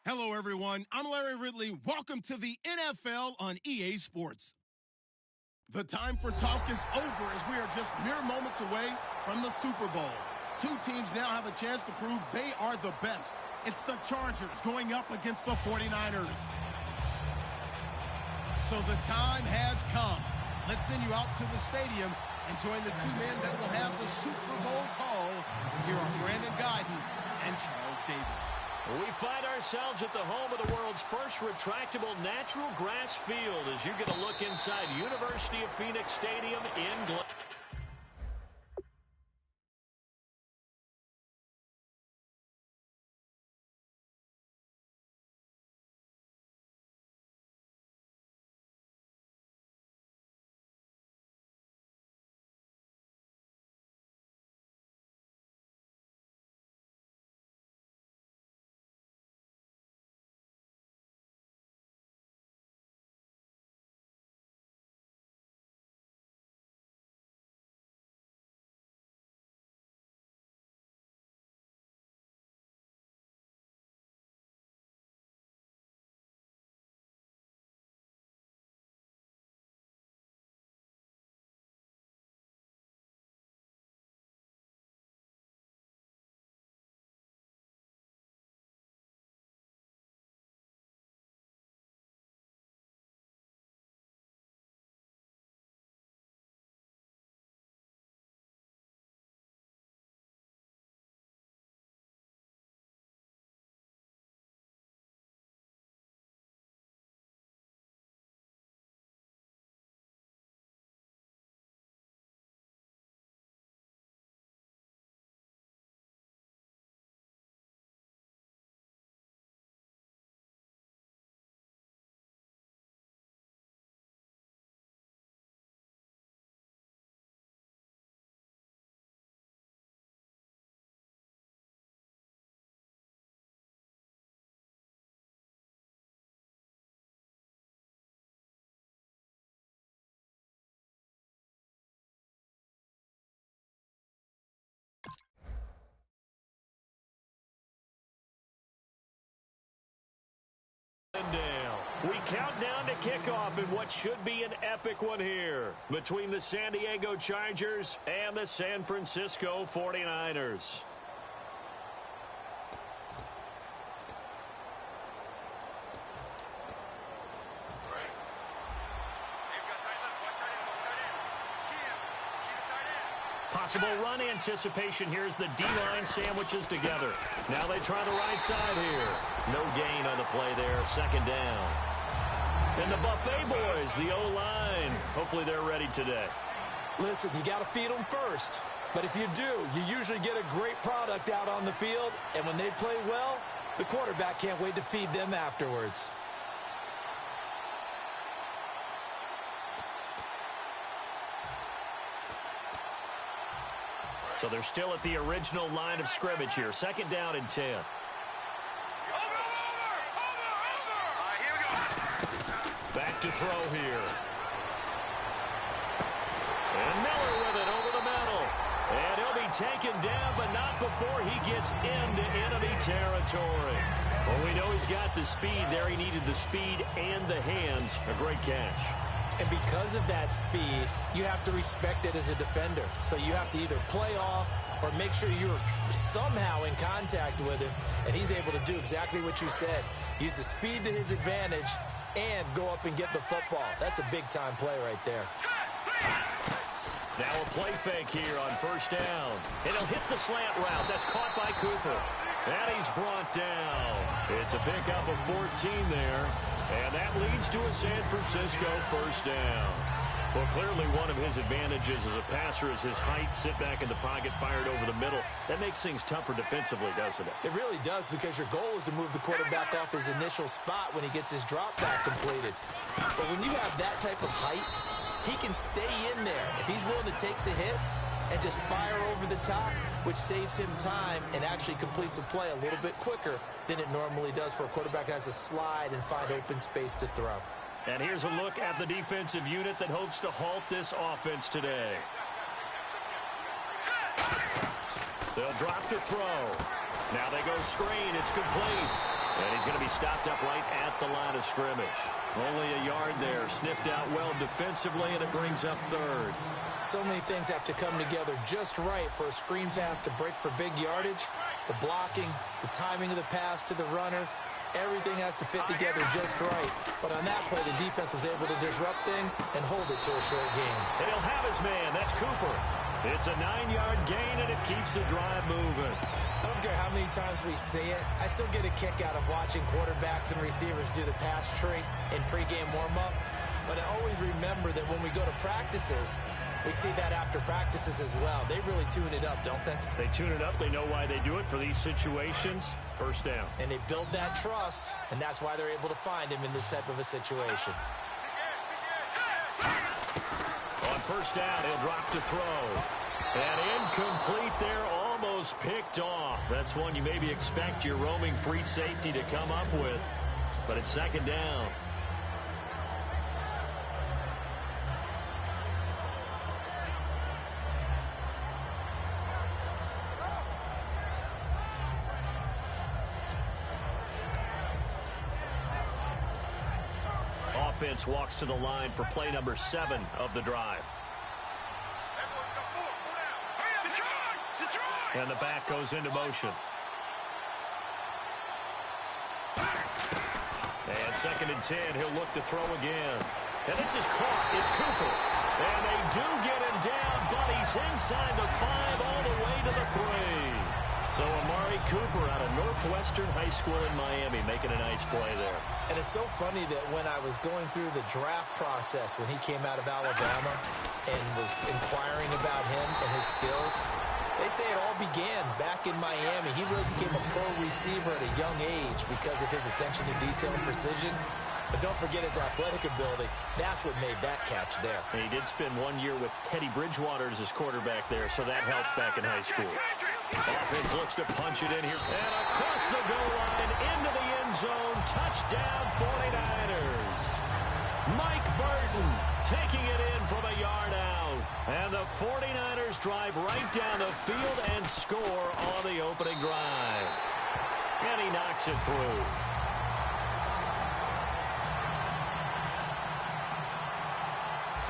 Hello, everyone. I'm Larry Ridley. Welcome to the NFL on EA Sports. The time for talk is over as we are just mere moments away from the Super Bowl. Two teams now have a chance to prove they are the best. It's the Chargers going up against the 49ers. So the time has come. Let's send you out to the stadium and join the two men that will have the Super Bowl call. Here are Brandon Guyton and Charles Davis. We find ourselves at the home of the world's first retractable natural grass field as you get a look inside University of Phoenix Stadium in Glen. We count down to kickoff in what should be an epic one here between the San Diego Chargers and the San Francisco 49ers. Possible run anticipation here as the D-line sandwiches together. Now they try the right side here. No gain on the play there. Second down. And the Buffet boys, the O-line. Hopefully they're ready today. Listen, you got to feed them first. But if you do, you usually get a great product out on the field. And when they play well, the quarterback can't wait to feed them afterwards. So they're still at the original line of scrimmage here. Second down and 10. Back to throw here. And Miller with it over the middle. And he'll be taken down, but not before he gets into enemy territory. Well, we know he's got the speed there. He needed the speed and the hands. A great catch. And because of that speed, you have to respect it as a defender. So you have to either play off or make sure you're somehow in contact with him. And he's able to do exactly what you said. Use the speed to his advantage and go up and get the football. That's a big-time play right there. Now a play fake here on first down. And he'll hit the slant route. That's caught by Cooper. And he's brought down. It's a pickup of 14 there. And that leads to a San Francisco first down. Well, clearly one of his advantages as a passer is his height. Sit back in the pocket, fired over the middle. That makes things tougher defensively, doesn't it? It really does, because your goal is to move the quarterback off his initial spot when he gets his drop back completed. But when you have that type of height, he can stay in there. If he's willing to take the hits and just fire over the top, which saves him time and actually completes a play a little bit quicker than it normally does for a quarterback who has to slide and find open space to throw. And here's a look at the defensive unit that hopes to halt this offense today. They'll drop to throw. Now they go screen. It's complete. And he's going to be stopped up right at the line of scrimmage. Only a yard there. Sniffed out well defensively, and it brings up third. So many things have to come together just right for a screen pass to break for big yardage. The blocking, the timing of the pass to the runner, everything has to fit together just right. But on that play, the defense was able to disrupt things and hold it to a short gain. And he'll have his man. That's Cooper. It's a 9-yard gain, and it keeps the drive moving. I don't care how many times we see it. I still get a kick out of watching quarterbacks and receivers do the pass tree in pregame warm-up. But I always remember that when we go to practices, we see that after practices as well. They really tune it up, don't they? They tune it up. They know why they do it for these situations. First down. And they build that trust, and that's why they're able to find him in this type of a situation. On first down, he'll drop to throw. And incomplete there, almost picked off. That's one you maybe expect your roaming free safety to come up with. But it's second down. Offense walks to the line for play number 7 of the drive. And the back goes into motion. And second and 10, he'll look to throw again. And this is caught. It's Cooper. And they do get him down, but he's inside the 5 all the way to the 3. So Amari Cooper out of Northwestern High School in Miami making a nice play there. And it's so funny that when I was going through the draft process when he came out of Alabama and was inquiring about him and his skills, they say it all began back in Miami. He really became a pro receiver at a young age because of his attention to detail and precision. But don't forget his athletic ability. That's what made that catch there. And he did spend 1 year with Teddy Bridgewater as his quarterback there, so that helped back in high school. Offense looks to punch it in here. And across the goal line, into the end zone. Touchdown, 49ers. Mike Burton taking it in from a yard out. And the 49ers drive right down the field and score on the opening drive. And he knocks it through.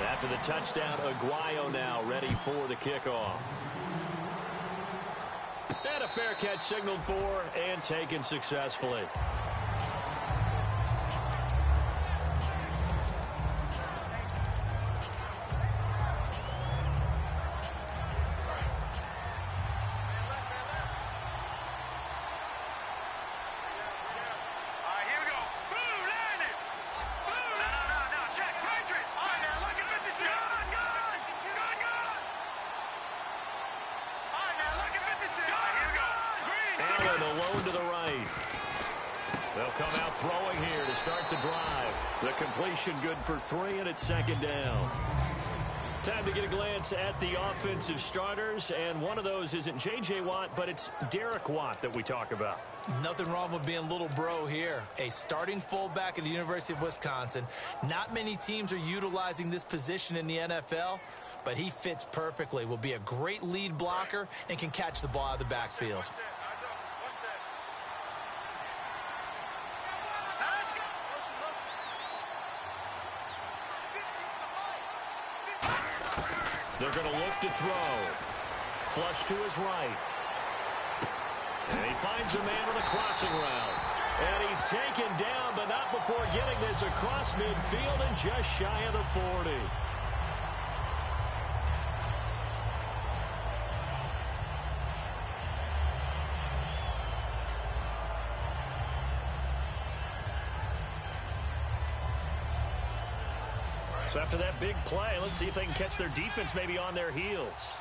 After the touchdown, Aguayo now ready for the kickoff. And a fair catch signaled for and taken successfully. Alone to the right. They'll come out throwing here to start the drive. The completion good for 3, and it's second down. Time to get a glance at the offensive starters, and one of those isn't J.J. Watt, but it's Derek Watt that we talk about. Nothing wrong with being little bro here. A starting fullback at the University of Wisconsin. Not many teams are utilizing this position in the NFL, but he fits perfectly. Will be a great lead blocker and can catch the ball out of the backfield. They're going to look to throw. Flush to his right. And he finds a man with a crossing route. And he's taken down, but not before getting this across midfield and just shy of the 40. So after that big play, let's see if they can catch their defense maybe on their heels.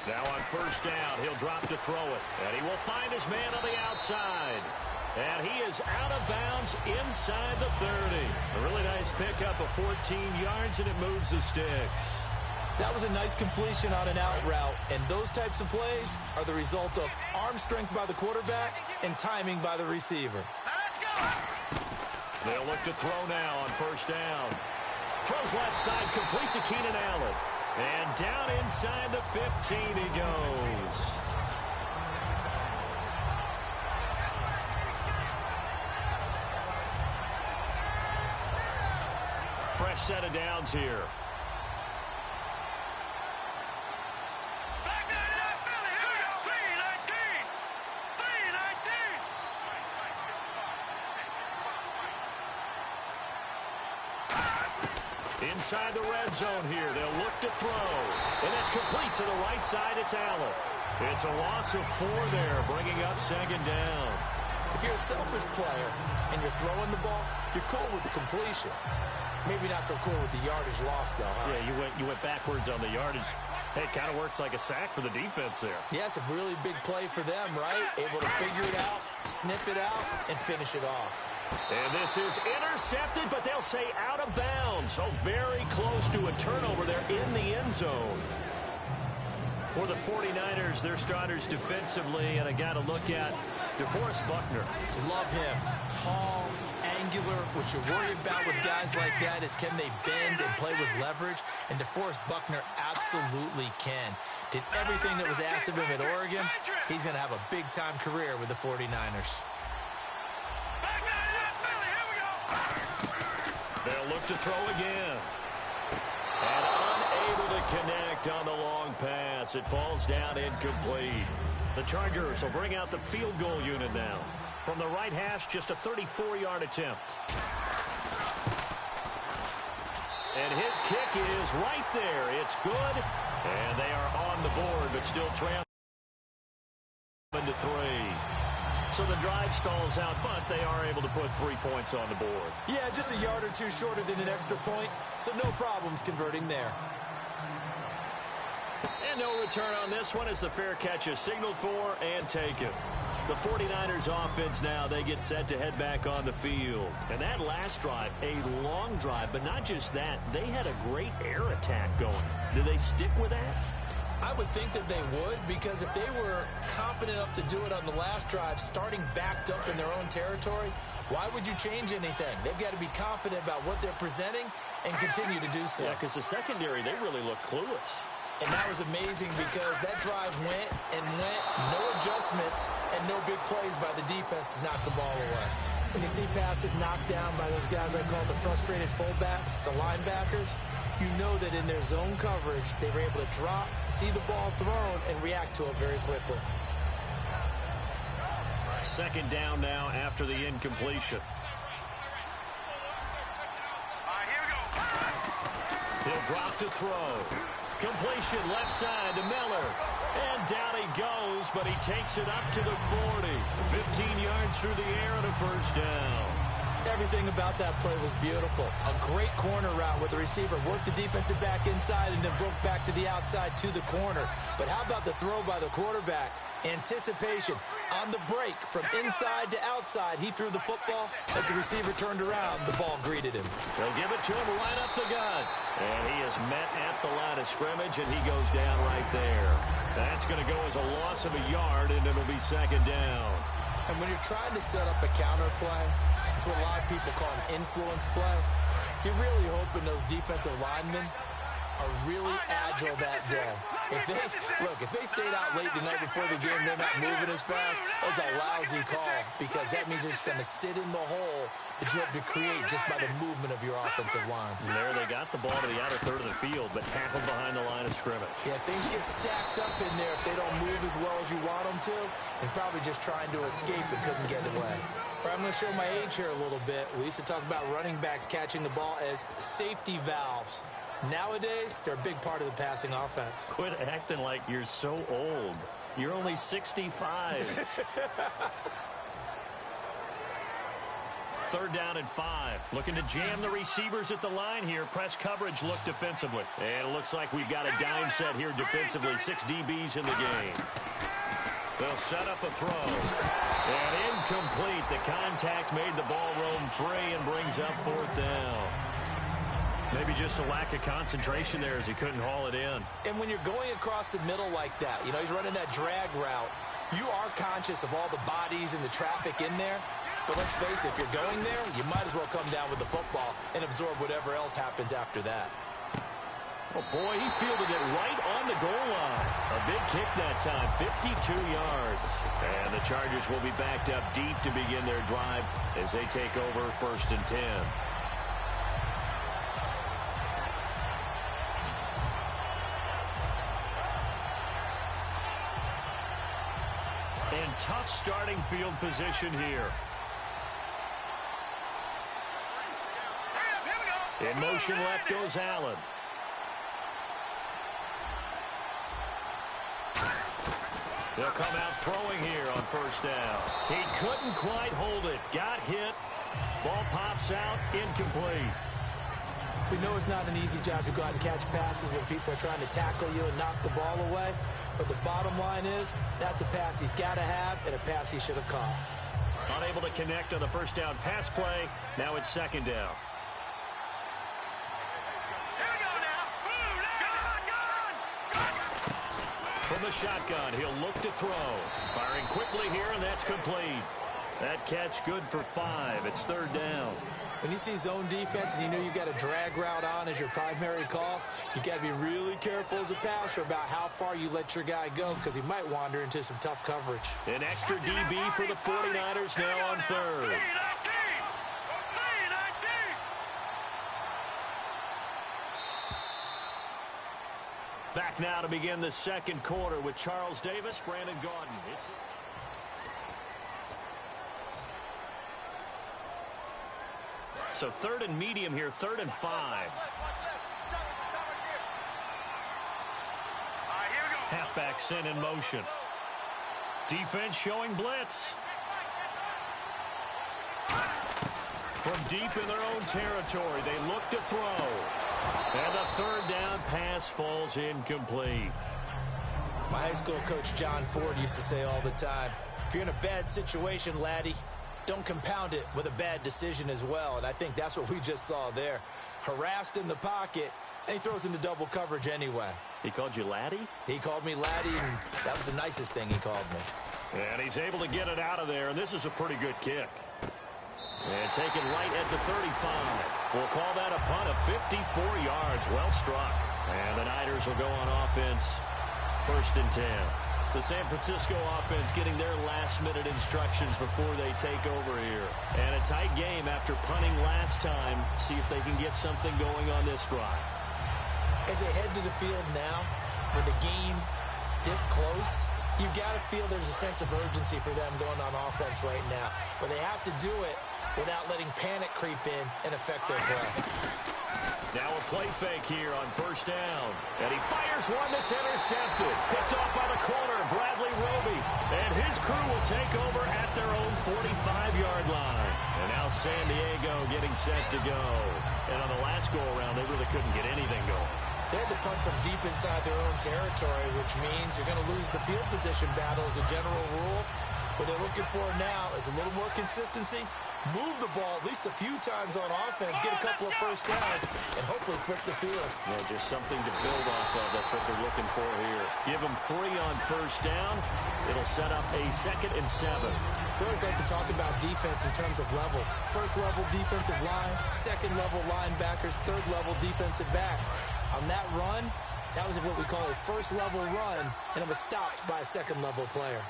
Now on first down, he'll drop to throw it. And he will find his man on the outside. And he is out of bounds inside the 30. A really nice pickup of 14 yards, and it moves the sticks. That was a nice completion on an out route, and those types of plays are the result of arm strength by the quarterback and timing by the receiver. They'll look to throw now on first down. Throws left side, complete to Keenan Allen. And down inside the 15 he goes. fresh set of downs here. Inside the red zone here. They'll look to throw. And it's complete to the right side. It's Allen. It's a loss of 4 there, bringing up second down. If you're a selfish player and you're throwing the ball, you're cool with the completion. Maybe not so cool with the yardage loss, though, huh? Yeah, you went backwards on the yardage. Hey, it kind of works like a sack for the defense there. Yeah, it's a really big play for them, right? Able to figure it out, sniff it out, and finish it off. And this is intercepted, but they'll say out of bounds. So very close to a turnover there in the end zone. For the 49ers, their starters defensively, and I got to look at DeForest Buckner. Love him. Tall, angular. What you worry about with guys like that is can they bend and play with leverage? And DeForest Buckner absolutely can. Did everything that was asked of him at Oregon. He's going to have a big-time career with the 49ers. They'll look to throw again. And unable to connect on the long pass. It falls down incomplete. The Chargers will bring out the field goal unit now. From the right hash, just a 34-yard attempt. And his kick is right there. It's good. And they are on the board, but still trailing to 3. So the drive stalls out, but they are able to put 3 points on the board. Yeah, just a yard or two shorter than an extra point, so no problems converting there. And no return on this one as the fair catch is signaled for and taken. The 49ers offense now, they get set to head back on the field. And that last drive, a long drive, but not just that. They had a great air attack going. Do they stick with that? I would think that they would, because if they were confident enough to do it on the last drive, starting backed up in their own territory, why would you change anything? They've got to be confident about what they're presenting and continue to do so. Yeah, because the secondary, they really look clueless. And that was amazing because that drive went and went, no adjustments, and no big plays by the defense to knock the ball away. When you see passes knocked down by those guys I call the frustrated fullbacks, the linebackers, you know that in their zone coverage, they were able to drop, see the ball thrown, and react to it very quickly. Second down now after the incompletion. He'll drop to throw. Completion left side to Miller. And down he goes, but he takes it up to the 40. 15 yards through the air and a first down. Everything about that play was beautiful. A great corner route where the receiver worked the defensive back inside and then broke back to the outside to the corner. But how about the throw by the quarterback? Anticipation on the break from inside to outside. He threw the football. As the receiver turned around, the ball greeted him. They'll give it to him right up the gut. And he is met at the line of scrimmage, and he goes down right there. That's going to go as a loss of a yard, and it'll be second down. And when you're trying to set up a counter play, it's what a lot of people call an influence play. You're really hoping those defensive linemen are really agile that day. If they stayed out late the night before the game, they're not moving as fast, that's a lousy call because that means they're just going to sit in the hole that you have to create just by the movement of your offensive line. And there they got the ball to the outer third of the field, but tackled behind the line of scrimmage. Yeah, things get stacked up in there if they don't move as well as you want them to, and probably just trying to escape and couldn't get away. But I'm going to show my age here a little bit. We used to talk about running backs catching the ball as safety valves. Nowadays, they're a big part of the passing offense. Quit acting like you're so old. You're only 65. Third down and 5. Looking to jam the receivers at the line here. Press coverage look defensively. And it looks like we've got a dime set here defensively. 6 DBs in the game. They'll set up a throw. And incomplete. The contact made the ball roam free and brings up fourth down. Maybe just a lack of concentration there as he couldn't haul it in. And when you're going across the middle like that, you know, he's running that drag route, you are conscious of all the bodies and the traffic in there. But let's face it, if you're going there, you might as well come down with the football and absorb whatever else happens after that. Oh, boy, he fielded it right on the goal line. A big kick that time, 52 yards. And the Chargers will be backed up deep to begin their drive as they take over 1st and 10. And tough starting field position here. In motion left goes Allen. They'll come out throwing here on first down. He couldn't quite hold it. Got hit. Ball pops out. Incomplete. We know it's not an easy job to go out and catch passes when people are trying to tackle you and knock the ball away. But the bottom line is, that's a pass he's got to have and a pass he should have caught. Unable to connect on the first down pass play. Now it's second down. From the shotgun, he'll look to throw. Firing quickly here, and that's complete. That catch good for 5. It's third down. When you see zone defense and you know you've got a drag route on as your primary call, you got to be really careful as a passer about how far you let your guy go because he might wander into some tough coverage. An extra DB for the 49ers now on third. Back now to begin the second quarter with Charles Davis, Brandon Gaudin. So third and medium here, 3rd and 5. Halfback sent in motion. Defense showing blitz. From deep in their own territory, they look to throw. And the third down pass falls incomplete. My high school coach, John Ford, used to say all the time, if you're in a bad situation, laddie, don't compound it with a bad decision as well. And I think that's what we just saw there. Harassed in the pocket, and he throws into double coverage anyway. He called you laddie? He called me laddie, and that was the nicest thing he called me. And he's able to get it out of there, and this is a pretty good kick. And taken right at the 35. We'll call that a punt of 54 yards. Well struck. And the Niners will go on offense. 1st and 10. The San Francisco offense getting their last-minute instructions before they take over here. And a tight game after punting last time. See if they can get something going on this drive. As they head to the field now, with the game this close, you've got to feel there's a sense of urgency for them going on offense right now. But they have to do it without letting panic creep in and affect their play. Now a play fake here on first down. And he fires one that's intercepted. Picked off by the corner, Bradley Roby. And his crew will take over at their own 45-yard line. And now San Diego getting set to go. And on the last go-around, they really couldn't get anything going. They had to punt from deep inside their own territory, which means you're going to lose the field position battle as a general rule. What they're looking for now is a little more consistency, move the ball at least a few times on offense, get a couple of first downs, and hopefully flip the field. Yeah, just something to build off of. That's what they're looking for here. Give them 3 on first down. It'll set up a 2nd and 7. We always like to talk about defense in terms of levels. First level defensive line, second level linebackers, third level defensive backs. On that run, that was what we call a first level run, and it was stopped by a second level player.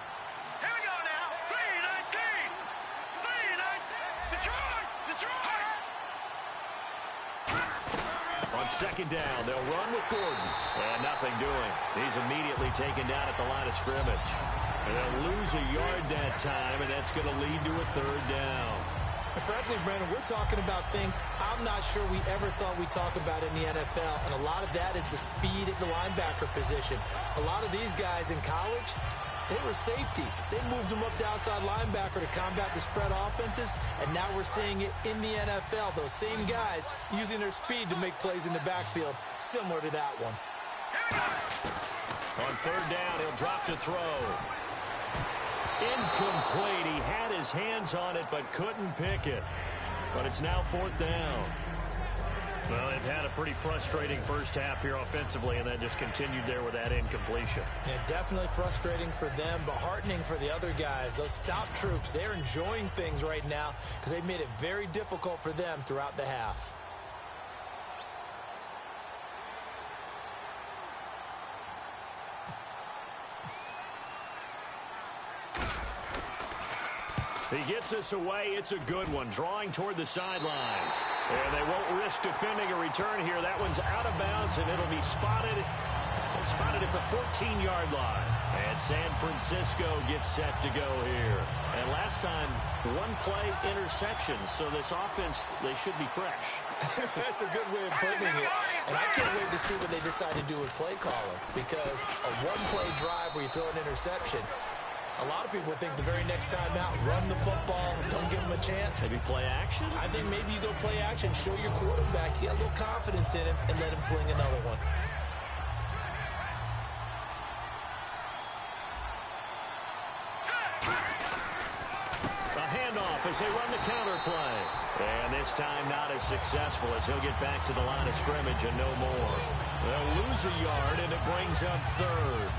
On second down, they'll run with Gordon. And nothing doing. He's immediately taken down at the line of scrimmage. And they'll lose a yard that time, and that's going to lead to a 3rd down. And frankly, Brandon, we're talking about things I'm not sure we ever thought we'd talk about in the NFL. And a lot of that is the speed at the linebacker position. A lot of these guys in college, they were safeties. They moved them up to outside linebacker to combat the spread offenses, and now we're seeing it in the NFL. Those same guys using their speed to make plays in the backfield, similar to that one. On 3rd down, he'll drop to throw. Incomplete. He had his hands on it but couldn't pick it. But it's now 4th down. Well, they've had a pretty frustrating first half here offensively, and then just continued there with that incompletion. Yeah, definitely frustrating for them, but heartening for the other guys. Those stop troops, they're enjoying things right now because they've made it very difficult for them throughout the half. He gets us away. It's a good one. Drawing toward the sidelines. And they won't risk defending a return here. That one's out of bounds, and it'll be spotted at the 14-yard line. And San Francisco gets set to go here. And last time, one play interception. So this offense, they should be fresh. That's a good way of putting it. And I can't wait to see what they decide to do with play calling. Because a one-play drive where you throw an interception, a lot of people think the very next time out, run the football, don't give them a chance. Maybe play action? I think maybe you go play action, show your quarterback, you got a little confidence in him, and let him fling another one. As they run the counter play. And this time not as successful as he'll get back to the line of scrimmage and no more. They'll lose a yard, and it brings up third.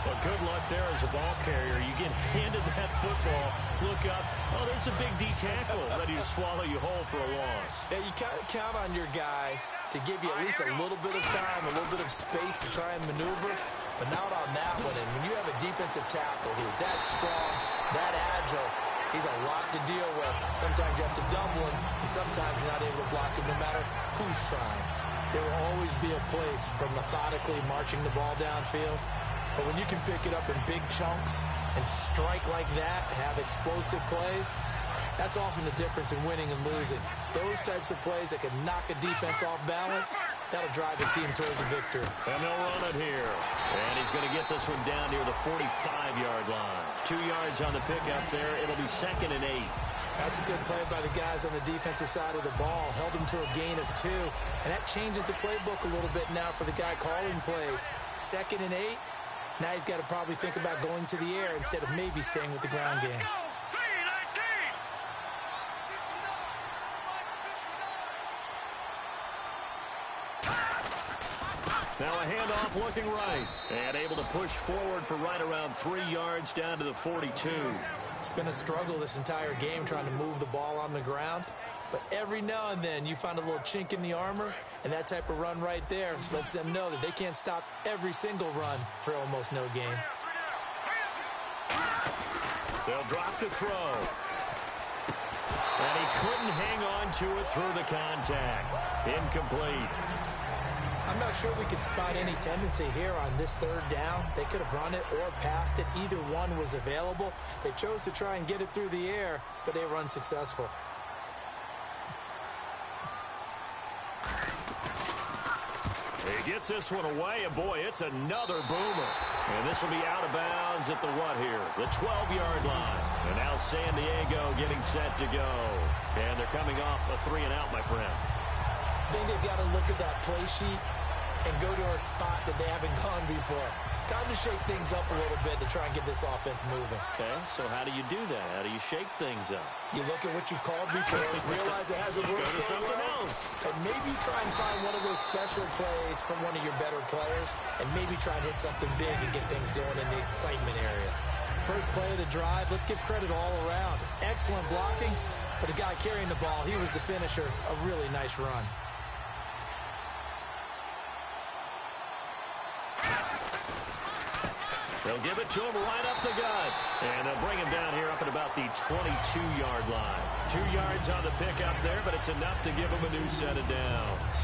But good luck there as a ball carrier. You get handed that football, look up, oh, there's a big D tackle ready to swallow you whole for a loss. Yeah, you kind of count on your guys to give you at least a little bit of time, a little bit of space to try and maneuver, but not on that one. And when you have a defensive tackle who's that strong, that agile, he's a lot to deal with. Sometimes you have to double him, and sometimes you're not able to block him no matter who's trying. There will always be a place for methodically marching the ball downfield. But when you can pick it up in big chunks and strike like that, have explosive plays, that's often the difference in winning and losing. Those types of plays that can knock a defense off balance, that'll drive a team towards a victory. And they'll run it here. And he's going to get this one down near the 45-yard line. 2 yards on the pickup there. It'll be 2nd and 8. That's a good play by the guys on the defensive side of the ball. Held him to a gain of 2. And that changes the playbook a little bit now for the guy calling plays. 2nd and 8. Now he's got to probably think about going to the air instead of maybe staying with the ground game. Now a handoff looking right. And able to push forward for right around 3 yards down to the 42. It's been a struggle this entire game trying to move the ball on the ground. But every now and then you find a little chink in the armor, and that type of run right there lets them know that they can't stop every single run for almost no gain. They'll drop to throw. And he couldn't hang on to it through the contact. Incomplete. I'm not sure we could spot any tendency here on this 3rd down. They could have run it or passed it. Either one was available. They chose to try and get it through the air, but they were unsuccessful. He gets this one away, and boy, it's another boomer. And this will be out of bounds at the what here? The 12-yard line. And now San Diego getting set to go. And they're coming off a 3-and-out, my friend. I think they've got to look at that play sheet and go to a spot that they haven't gone before. Time to shake things up a little bit to try and get this offense moving. Okay, so how do you do that? How do you shake things up? You look at what you called before, realize it hasn't worked so something well, else. and maybe try and find one of those special plays from one of your better players, and maybe try and hit something big and get things going in the excitement area. First play of the drive, let's give credit all around. Excellent blocking, but the guy carrying the ball, he was the finisher. A really nice run. They'll give it to him right up the gut. And they'll bring him down here up at about the 22-yard line. 2 yards on the pickup there, but it's enough to give him a new set of downs.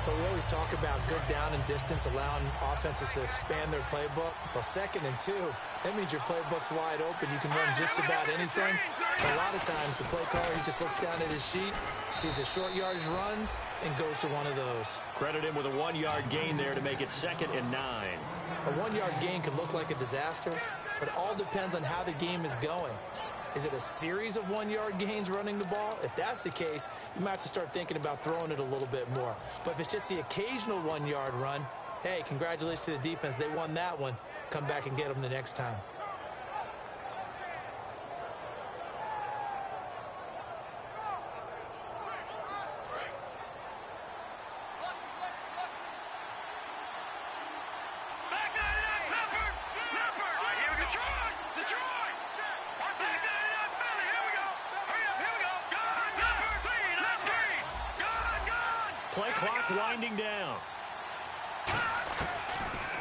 But we always talk about good down and distance, allowing offenses to expand their playbook. Well, 2nd and 2, that means your playbook's wide open. You can run just about anything. But a lot of times, the play caller, he just looks down at his sheet, sees the short yardage runs, and goes to one of those. Credit him with a 1-yard gain there to make it 2nd and 9. A 1-yard gain could look like a disaster, but it all depends on how the game is going. Is it a series of 1-yard gains running the ball? If that's the case, you might have to start thinking about throwing it a little bit more. But if it's just the occasional 1-yard run, hey, congratulations to the defense. They won that one. Come back and get them the next time. Play clock winding down.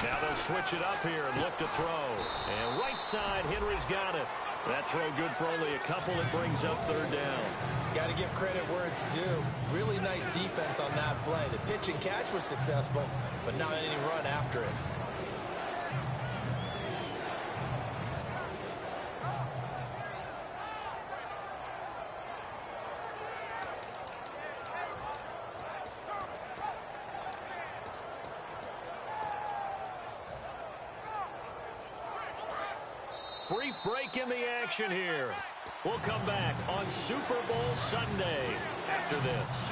Now they'll switch it up here and look to throw. And right side, Henry's got it. That throw good for only a couple. It brings up 3rd down. Got to give credit where it's due. Really nice defense on that play. The pitch and catch was successful, but not any run after it. Brief break in the action here. We'll come back on Super Bowl Sunday after this.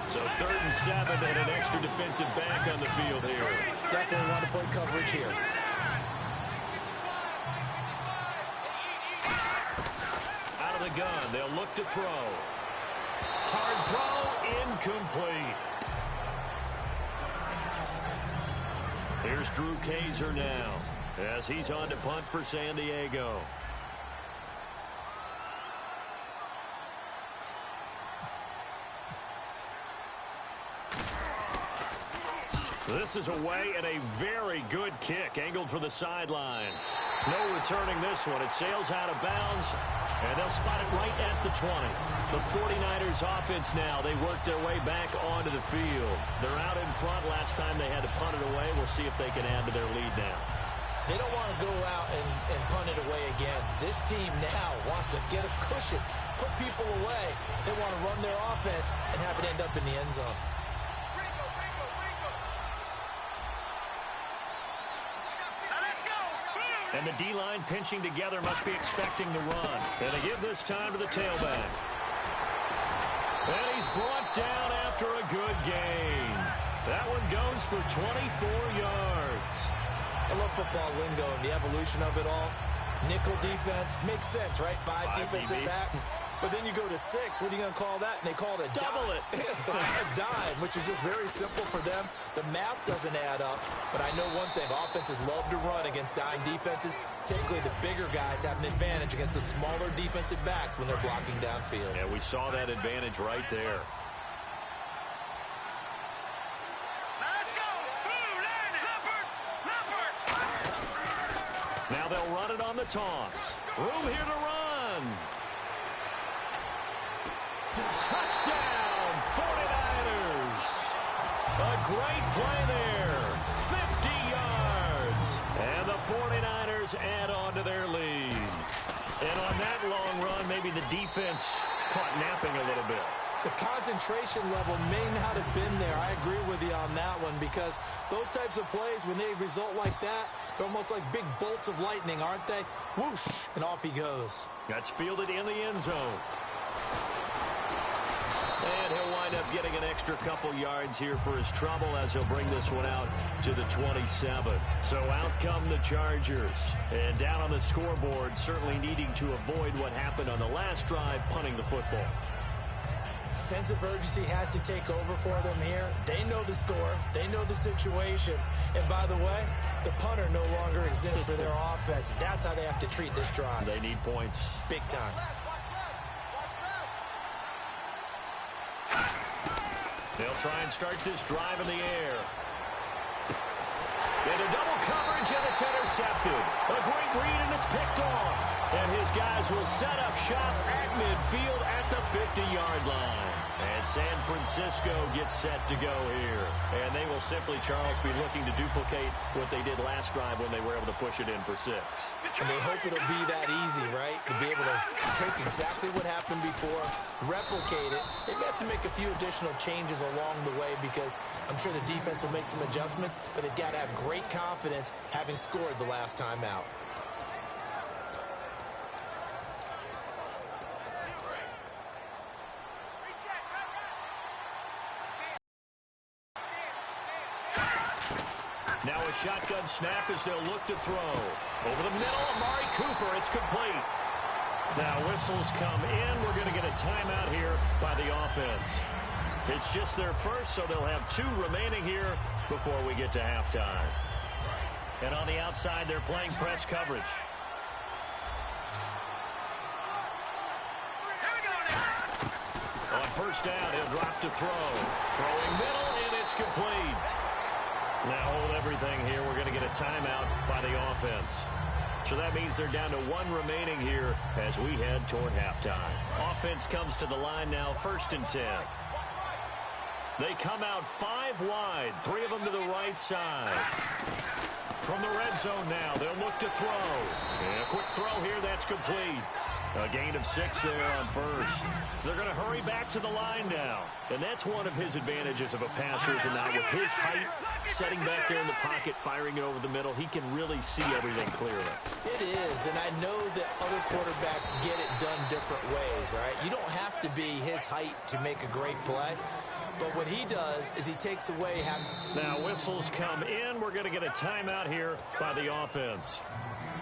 So 3rd and 7 and an extra defensive back on the field here. Definitely want to play coverage here. Out of the gun, they'll look to throw. Hard throw, incomplete. Here's Drew Kaiser now as he's on to punt for San Diego. This is away and a very good kick angled for the sidelines. No returning this one. It sails out of bounds, and they'll spot it right at the 20. The 49ers offense now, they work their way back onto the field. They're out in front. Last time they had to punt it away. We'll see if they can add to their lead now. They don't want to go out and punt it away again. This team now wants to get a cushion, put people away. They want to run their offense and have it end up in the end zone. And the D-line pinching together must be expecting the run. And they give this time to the tailback. And he's brought down after a good gain. That one goes for 24 yards. I love football lingo and the evolution of it all. Nickel defense makes sense, right? Five defensive backs. But then you go to 6. What are you going to call that? And they call it a double dime. A dime, which is just very simple for them. The math doesn't add up. But I know one thing. Offenses love to run against dime defenses. Typically, the bigger guys have an advantage against the smaller defensive backs when they're blocking downfield. Yeah, we saw that advantage right there. Now they'll run it on the toss. Room here to run. Touchdown, 49ers. A great play there. 50 yards. And the 49ers add on to their lead. And on that long run, maybe the defense caught napping a little bit. The concentration level may not have been there. I agree with you on that one because those types of plays, when they result like that, they're almost like big bolts of lightning, aren't they? Whoosh, and off he goes. That's fielded in the end zone. And he'll wind up getting an extra couple yards here for his trouble as he'll bring this one out to the 27. So out come the Chargers. And down on the scoreboard, certainly needing to avoid what happened on the last drive, punting the football. Sense of urgency has to take over for them here. They know the score. They know the situation. And by the way, the punter no longer exists for their offense. That's how they have to treat this drive. They need points. Big time. They'll try and start this drive in the air. Into double coverage, and it's intercepted. A great read, and it's picked off. And his guys will set up shop at midfield at the 50-yard line. And San Francisco gets set to go here. And they will simply, Charles, be looking to duplicate what they did last drive when they were able to push it in for 6. And they hope it'll be that easy, right? To be able to take exactly what happened before, replicate it. They may have to make a few additional changes along the way because I'm sure the defense will make some adjustments, but they've got to have great confidence having scored the last time out. Now a shotgun snap as they'll look to throw. Over the middle, Amari Cooper. It's complete. Now whistles come in. We're going to get a timeout here by the offense. It's just their first, so they'll have 2 remaining here before we get to halftime. And on the outside, they're playing press coverage. On first down, he'll drop to throw. Throwing middle, and it's complete. Now hold everything here. We're going to get a timeout by the offense. So that means they're down to 1 remaining here as we head toward halftime. Offense comes to the line now, 1st and 10. They come out 5 wide, 3 of them to the right side. From the red zone now, they'll look to throw. And a quick throw here, that's complete. A gain of 6 there on first. They're going to hurry back to the line now. And that's one of his advantages of a passer, is now with his height, setting back there in the pocket, firing it over the middle, he can really see everything clearly. It is, and I know that other quarterbacks get it done different ways, all right? You don't have to be his height to make a great play. But what he does is he takes away... Now whistles come in. We're going to get a timeout here by the offense.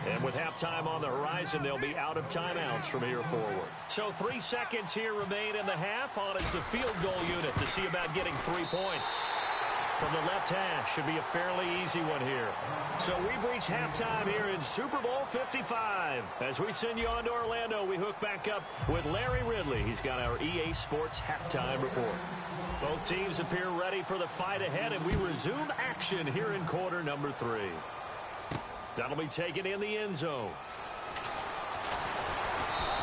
And with halftime on the horizon, they'll be out of timeouts from here forward. So 3 seconds here remain in the half. On is the field goal unit to see about getting 3 points. From the left hash, should be a fairly easy one here. So we've reached halftime here in Super Bowl 55. As we send you on to Orlando, we hook back up with Larry Ridley. He's got our EA Sports halftime report. Both teams appear ready for the fight ahead, and we resume action here in quarter number 3. That'll be taken in the end zone.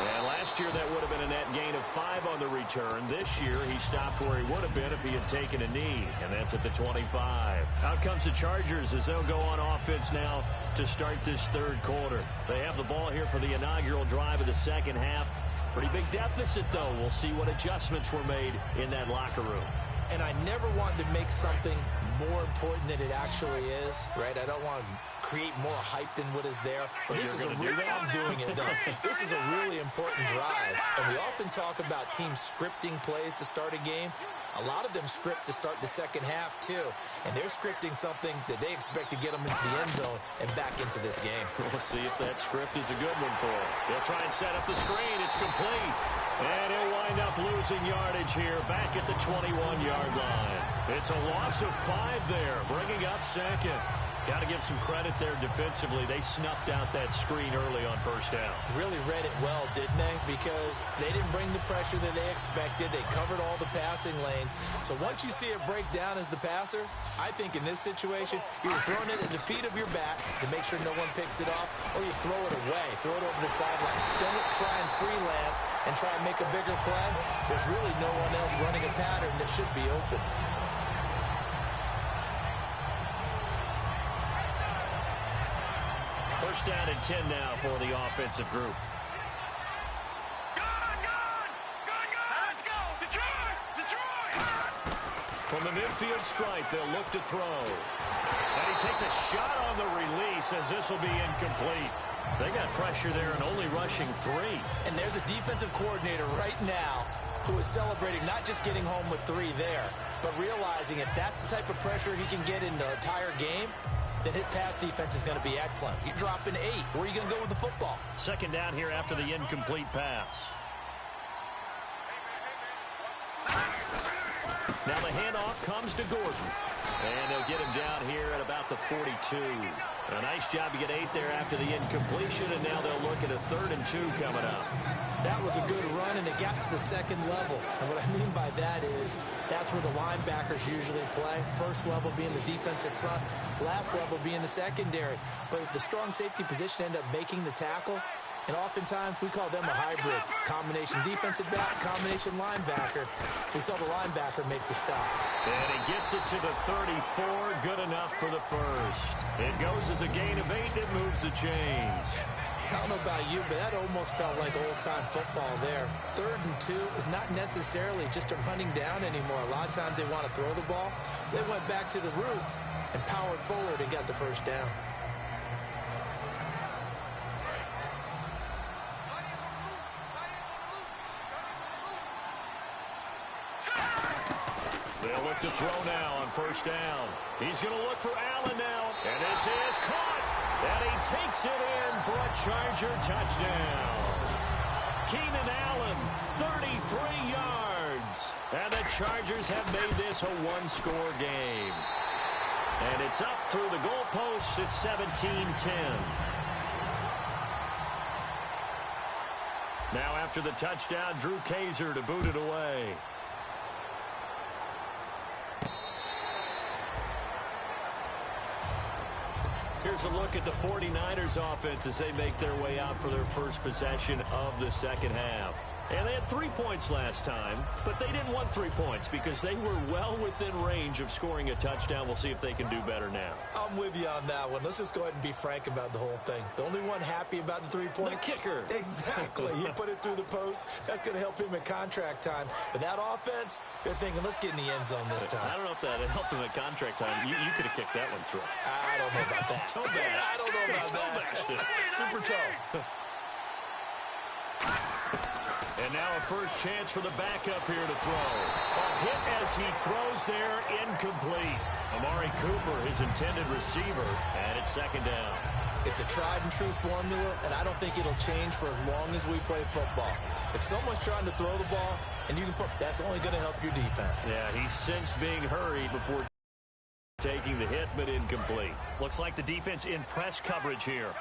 And last year that would have been a net gain of 5 on the return. This year he stopped where he would have been if he had taken a knee, and that's at the 25. Out comes the Chargers as they'll go on offense now to start this third quarter. They have the ball here for the inaugural drive of the second half. Pretty big deficit, though. We'll see what adjustments were made in that locker room. And I never wanted to make something more important than it actually is, right? I don't want to create more hype than what is there. But this is a real, I'm doing it, though. This is a really important drive. And we often talk about teams scripting plays to start a game. A lot of them script to start the second half, too. And they're scripting something that they expect to get them into the end zone and back into this game. We'll see if that script is a good one for them. They'll try and set up the screen. It's complete. And he'll wind up losing yardage here back at the 21-yard line. It's a loss of 5 there, bringing up second. Got to give some credit there defensively. They snuffed out that screen early on first down. Really read it well, didn't they? Because they didn't bring the pressure that they expected. They covered all the passing lanes. So once you see it break down as the passer, I think in this situation, you're throwing it at the feet of your back to make sure no one picks it off, or you throw it away, throw it over the sideline. Don't try and freelance and try and make a bigger play. There's really no one else running a pattern that should be open. First down and 10 now for the offensive group. Let's go! Detroit! Detroit! From the midfield stripe, they'll look to throw. And he takes a shot on the release as this will be incomplete. They got pressure there and only rushing 3. And there's a defensive coordinator right now who is celebrating not just getting home with 3 there, but realizing if that's the type of pressure he can get in the entire game, then his pass defense is going to be excellent. You're dropping 8. Where are you going to go with the football? Second down here after the incomplete pass. Now the handoff comes to Gordon. And they'll get him down here at about the 42. A nice job to get 8 there after the incompletion, and now they'll look at a 3rd and 2 coming up. That was a good run, and it got to the second level. And what I mean by that is that's where the linebackers usually play. First level being the defensive front, last level being the secondary. But the strong safety position ended up making the tackle. And oftentimes we call them a hybrid. Combination defensive back, combination linebacker. We saw the linebacker make the stop. And he gets it to the 34. Good enough for the first. It goes as a gain of 8. It moves the chains. I don't know about you, but that almost felt like old-time football there. 3rd and 2 is not necessarily just a running down anymore. A lot of times they want to throw the ball. They went back to the roots and powered forward and got the first down. They'll look to throw now on first down. He's going to look for Allen now. And this is caught. And he takes it in for a Charger touchdown. Keenan Allen, 33 yards. And the Chargers have made this a 1-score game. And it's up through the goalposts. It's 17-10. Now after the touchdown, Drew Kaiser to boot it away. Here's a look at the 49ers offense as they make their way out for their first possession of the second half. And they had 3 points last time, but they didn't want 3 points because they were well within range of scoring a touchdown. We'll see if they can do better now. I'm with you on that one. Let's just go ahead and be frank about the whole thing. The only one happy about the 3-point? The kicker. Exactly. He put it through the post. That's going to help him at contract time. But that offense, they're thinking, let's get in the end zone this time. I don't know if that helped him at contract time. You could have kicked that one through. I don't know about that. Toe bash. I don't know about that. Super toe. And now a first chance for the backup here to throw. A hit as he throws there, incomplete. Amari Cooper, his intended receiver, and it's second down. It's a tried-and-true formula, and I don't think it'll change for as long as we play football. If someone's trying to throw the ball, and you can put, that's only going to help your defense. Yeah, he's since being hurried before taking the hit, but incomplete. Looks like the defense in press coverage here.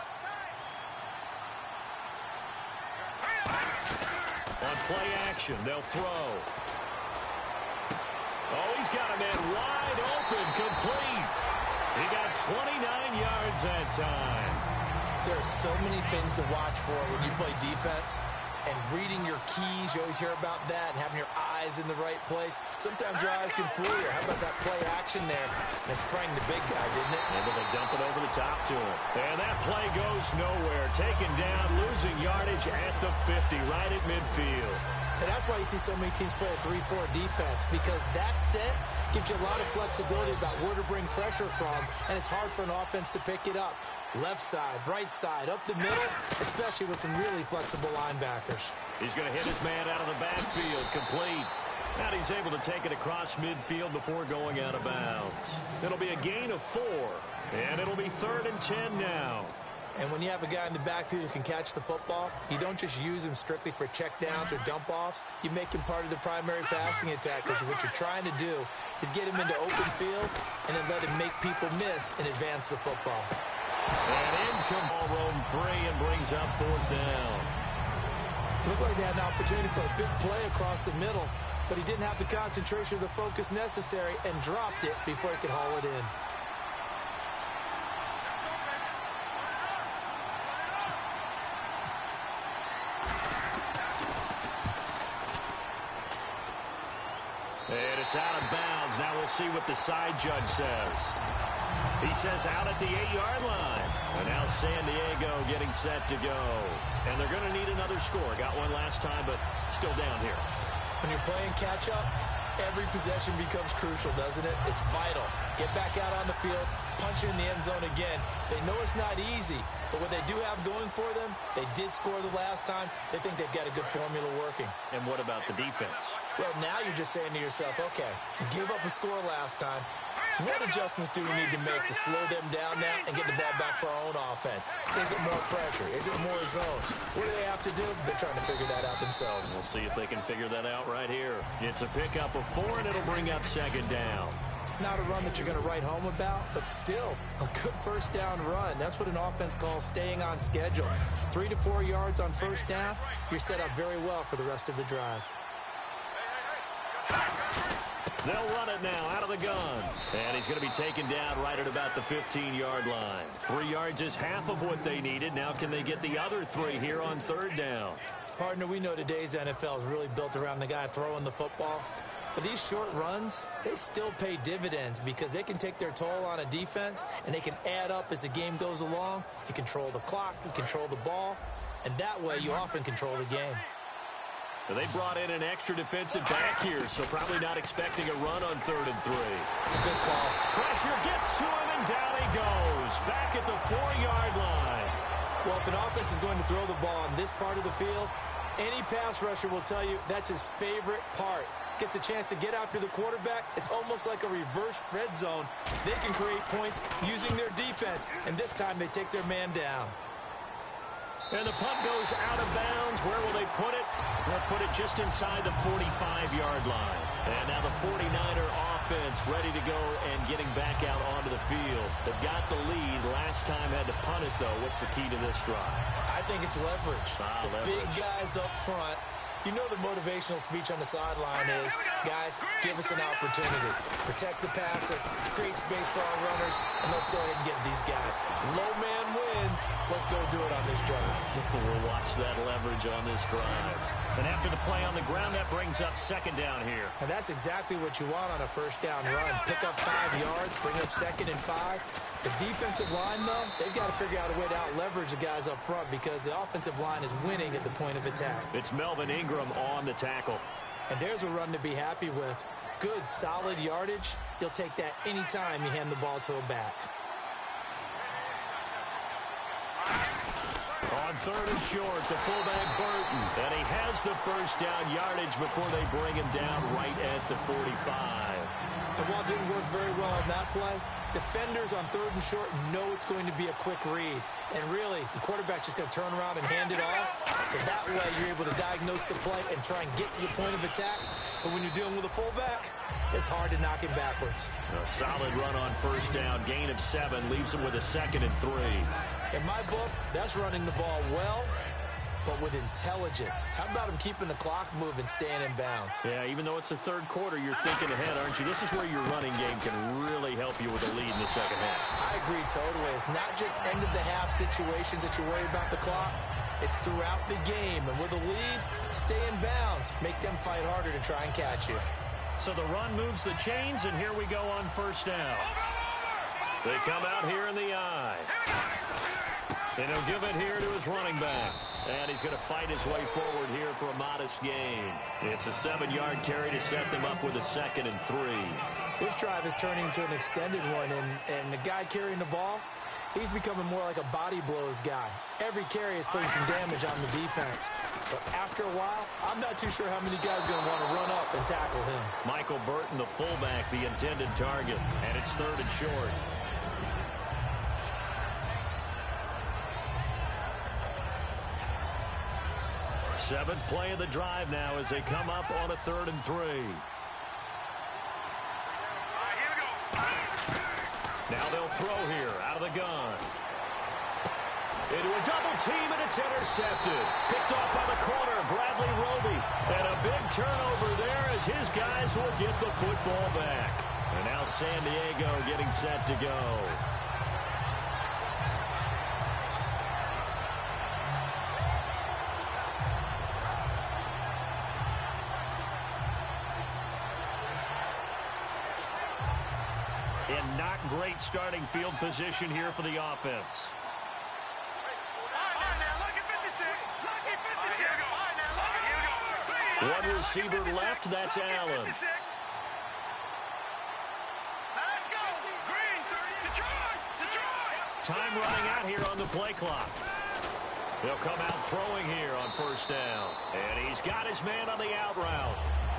On play action, they'll throw. Oh, he's got a man wide open, complete. He got 29 yards that time. There are so many things to watch for when you play defense. And reading your keys, you always hear about that, and having your eyes in the right place. Sometimes your eyes can fool you. How about that play action there? And it sprang the big guy, didn't it? Able to dump it over the top to him. And that play goes nowhere. Taken down, losing yardage at the 50, right at midfield. And that's why you see so many teams play a 3-4 defense, because that set gives you a lot of flexibility about where to bring pressure from, and it's hard for an offense to pick it up. Left side, right side, up the middle, especially with some really flexible linebackers. He's going to hit his man out of the backfield, complete. And he's able to take it across midfield before going out of bounds. It'll be a gain of 4, and it'll be 3rd and 10 now. And when you have a guy in the backfield who can catch the football, you don't just use him strictly for checkdowns or dump-offs. You make him part of the primary passing attack, because what you're trying to do is get him into open field and then let him make people miss and advance the football. And in comes ball roam free and brings up 4th down. Looked like they had an opportunity for a big play across the middle, but he didn't have the concentration or the focus necessary and dropped it before he could haul it in. And it's out of bounds. Now we'll see what the side judge says. He says out at the 8-yard line. And now San Diego getting set to go. And they're going to need another score. Got one last time, but still down here. When you're playing catch-up, every possession becomes crucial, doesn't it? It's vital. Get back out on the field, punch it in the end zone again. They know it's not easy, but what they do have going for them, they did score the last time. They think they've got a good formula working. And what about the defense? Well, now you're just saying to yourself, okay, give up a score last time. What adjustments do we need to make to slow them down now and get the ball back for our own offense? Is it more pressure? Is it more zone? What do they have to do? They're trying to figure that out themselves. We'll see if they can figure that out right here. It's a pickup of 4, and it'll bring up 2nd down. Not a run that you're going to write home about, but still a good first down run. That's what an offense calls staying on schedule. 3 to 4 yards on first down, you're set up very well for the rest of the drive. They'll run it now out of the gun. And he's going to be taken down right at about the 15-yard line. 3 yards is half of what they needed. Now can they get the other 3 here on 3rd down? Partner, we know today's NFL is really built around the guy throwing the football. But these short runs, they still pay dividends because they can take their toll on a defense and they can add up as the game goes along. You control the clock, you control the ball, and that way you often control the game. So they brought in an extra defensive back here, so probably not expecting a run on 3rd and 3. Good call. Pressure gets to him, and down he goes. Back at the 4-yard line. Well, if an offense is going to throw the ball on this part of the field, any pass rusher will tell you that's his favorite part. Gets a chance to get after the quarterback. It's almost like a reverse red zone. They can create points using their defense, and this time they take their man down. And the punt goes out of bounds. Where will they put it? They'll put it just inside the 45-yard line. And now the 49er offense ready to go and getting back out onto the field. They've got the lead. Last time had to punt it, though. What's the key to this drive? I think it's leverage. Leverage. Big guys up front. You know the motivational speech on the sideline is, guys, give us an opportunity. Protect the passer, create space for our runners, and let's go ahead and get these guys. Low man wins. Let's go do it on this drive. We'll watch that leverage on this drive. And after the play on the ground, that brings up second down here. And that's exactly what you want on a first down run. Pick up 5 yards, bring up 2nd and 5. The defensive line, though, they've got to figure out a way to out-leverage the guys up front because the offensive line is winning at the point of attack. It's Melvin Ingram on the tackle. And there's a run to be happy with. Good, solid yardage. He'll take that anytime you hand the ball to a back. On 3rd and short, the fullback Burton. And he has the first down yardage before they bring him down right at the 45. And while it didn't work very well on that play, defenders on 3rd and short know it's going to be a quick read. And really, the quarterback's just going to turn around and hand it off. So that way, you're able to diagnose the play and try and get to the point of attack. But when you're dealing with a fullback, it's hard to knock him backwards. A solid run on first down. Gain of 7 leaves him with a 2nd and 3. In my book, that's running the ball well, but with intelligence. How about him keeping the clock moving, staying in bounds? Yeah, even though it's the 3rd quarter, you're thinking ahead, aren't you? This is where your running game can really help you with a lead in the second half. I agree totally. It's not just end-of-the-half situations that you worry about the clock. It's throughout the game. And with a lead, stay in bounds. Make them fight harder to try and catch you. So the run moves the chains, and here we go on first down. They come out here in the eye. And he'll give it here to his running back. And he's going to fight his way forward here for a modest gain. It's a 7-yard carry to set them up with a 2nd and 3. This drive is turning into an extended one, and the guy carrying the ball, he's becoming more like a body blows guy. Every carry is putting some damage on the defense. So after a while, I'm not too sure how many guys are going to want to run up and tackle him. Michael Burton, the fullback, the intended target. And it's 3rd and short. Seventh play of the drive now as they come up on a 3rd and 3. Now they'll throw here out of the gun. Into a double team, and it's intercepted. Picked off by the corner, Bradley Roby. And a big turnover there as his guys will get the football back. And now San Diego getting set to go. And not great starting field position here for the offense. One receiver left, that's Allen. Time running out here on the play clock. He'll come out throwing here on first down. And he's got his man on the out route.